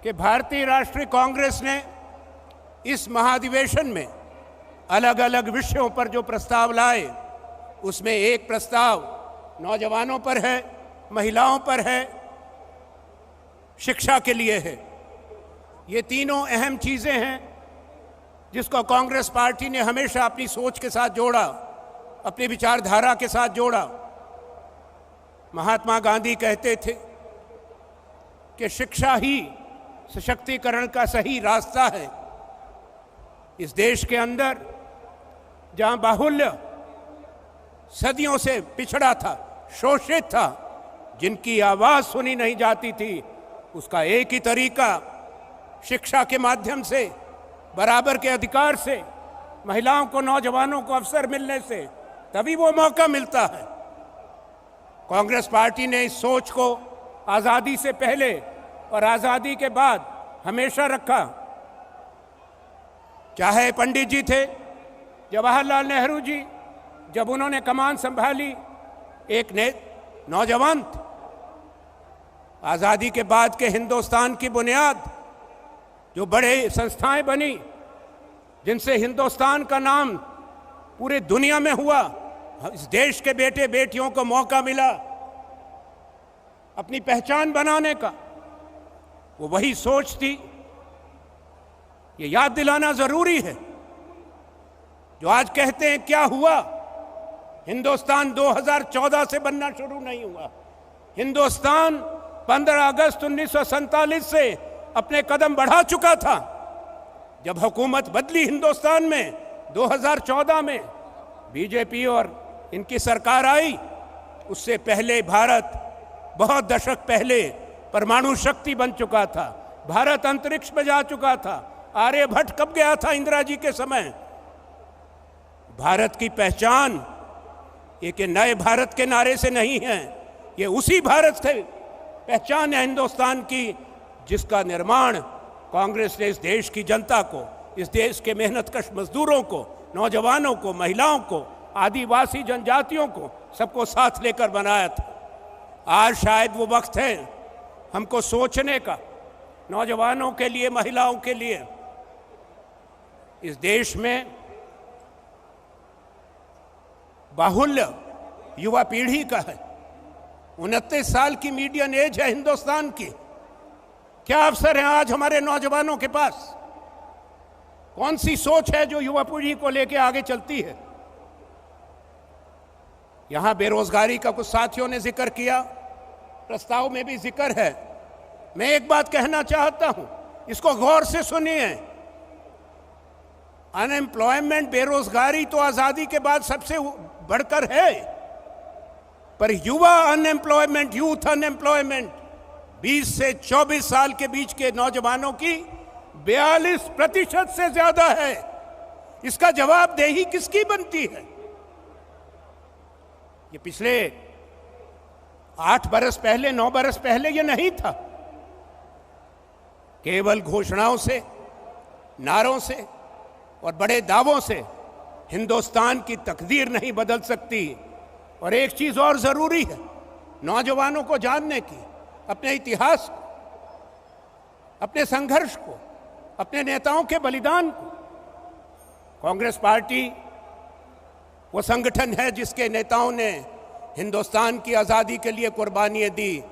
कि भारतीय राष्ट्रीय कांग्रेस ने इस महाधिवेशन में अलग अलग विषयों पर जो प्रस्ताव लाए, उसमें एक प्रस्ताव नौजवानों पर है, महिलाओं पर है, शिक्षा के लिए है। ये तीनों अहम चीज़ें हैं जिसको कांग्रेस पार्टी ने हमेशा अपनी सोच के साथ जोड़ा, अपनी विचारधारा के साथ जोड़ा। महात्मा गांधी कहते थे कि शिक्षा ही सशक्तिकरण का सही रास्ता है। इस देश के अंदर जहां बाहुल्य सदियों से पिछड़ा था, शोषित था, जिनकी आवाज़ सुनी नहीं जाती थी, उसका एक ही तरीका शिक्षा के माध्यम से, बराबर के अधिकार से, महिलाओं को, नौजवानों को अवसर मिलने से तभी वो मौका मिलता है। कांग्रेस पार्टी ने इस सोच को आज़ादी से पहले और आज़ादी के बाद हमेशा रखा। चाहे पंडित जी थे, जवाहरलाल नेहरू जी, जब उन्होंने कमान संभाली, एक नौजवान थे। आज़ादी के बाद के हिंदुस्तान की बुनियाद, जो बड़े संस्थाएं बनी, जिनसे हिंदुस्तान का नाम पूरे दुनिया में हुआ, इस देश के बेटे बेटियों को मौका मिला अपनी पहचान बनाने का, वो वही सोच थी। ये याद दिलाना जरूरी है। जो आज कहते हैं क्या हुआ, हिंदुस्तान 2014 से बनना शुरू नहीं हुआ। हिंदुस्तान 15 अगस्त 1947 से अपने कदम बढ़ा चुका था। जब हुकूमत बदली हिंदुस्तान में 2014 में, बीजेपी और इनकी सरकार आई, उससे पहले भारत बहुत दशक पहले परमाणु शक्ति बन चुका था। भारत अंतरिक्ष में जा चुका था। आर्यभट्ट कब गया था? इंदिरा जी के समय। भारत की पहचान एक नए भारत के नारे से नहीं है, ये उसी भारत से पहचान है हिंदुस्तान की, जिसका निर्माण कांग्रेस ने इस देश की जनता को, इस देश के मेहनतकश मजदूरों को, नौजवानों को, महिलाओं को, आदिवासी जनजातियों को, सबको साथ लेकर बनाया था। आज शायद वो वक्त है हमको सोचने का, नौजवानों के लिए, महिलाओं के लिए। इस देश में बाहुल्य युवा पीढ़ी का है। 29 साल की मीडियन एज है हिंदुस्तान की। क्या अवसर है आज हमारे नौजवानों के पास? कौन सी सोच है जो युवा पीढ़ी को लेकर आगे चलती है? यहां बेरोजगारी का कुछ साथियों ने जिक्र किया, प्रस्ताव में भी जिक्र है। मैं एक बात कहना चाहता हूं, इसको गौर से सुनिए। अनएम्प्लॉयमेंट, बेरोजगारी तो आजादी के बाद सबसे बढ़कर है, पर युवा अनएम्प्लॉयमेंट, यूथ अनएम्प्लॉयमेंट, 20 से 24 साल के बीच के नौजवानों की 42% से ज्यादा है। इसका जवाबदेही किसकी बनती है? ये पिछले 8 बरस पहले, 9 बरस पहले ये नहीं था। केवल घोषणाओं से, नारों से और बड़े दावों से हिंदुस्तान की तकदीर नहीं बदल सकती। और एक चीज और जरूरी है नौजवानों को जानने की, अपने इतिहास को, अपने संघर्ष को, अपने नेताओं के बलिदान को। कांग्रेस पार्टी वो संगठन है जिसके नेताओं ने हिंदुस्तान की आज़ादी के लिए कुर्बानियां दी,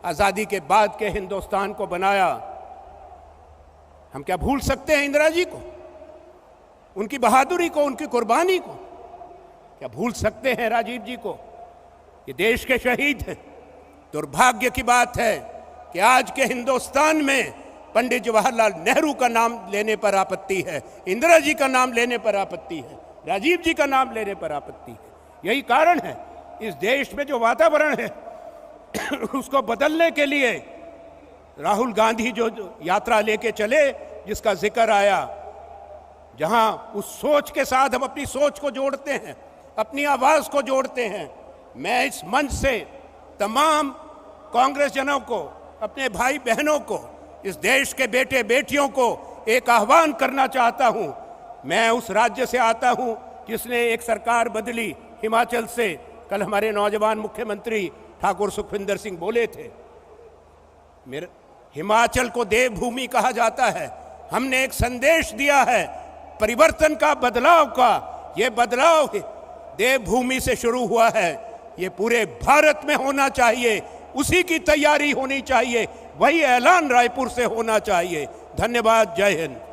आज़ादी के बाद के हिंदुस्तान को बनाया। हम क्या भूल सकते हैं इंदिरा जी को, उनकी बहादुरी को, उनकी कुर्बानी को? क्या भूल सकते हैं राजीव जी को? ये देश के शहीद हैं। दुर्भाग्य की बात है कि आज के हिंदुस्तान में पंडित जवाहरलाल नेहरू का नाम लेने पर आपत्ति है, इंदिरा जी का नाम लेने पर आपत्ति है, राजीव जी का नाम लेने पर आपत्ति है। यही कारण है इस देश में जो वातावरण है उसको बदलने के लिए राहुल गांधी जो यात्रा लेके चले, जिसका जिक्र आया, जहां उस सोच के साथ हम अपनी सोच को जोड़ते हैं, अपनी आवाज को जोड़ते हैं। मैं इस मंच से तमाम कांग्रेस जनों को, अपने भाई बहनों को, इस देश के बेटे बेटियों को एक आह्वान करना चाहता हूं। मैं उस राज्य से आता हूं जिसने एक सरकार बदली, हिमाचल से। कल हमारे नौजवान मुख्यमंत्री ठाकुर सुखविंदर सिंह बोले थे, मेरे हिमाचल को देवभूमि कहा जाता है। हमने एक संदेश दिया है परिवर्तन का, बदलाव का। ये बदलाव देवभूमि से शुरू हुआ है, ये पूरे भारत में होना चाहिए, उसी की तैयारी होनी चाहिए, वही ऐलान रायपुर से होना चाहिए। धन्यवाद। जय हिंद।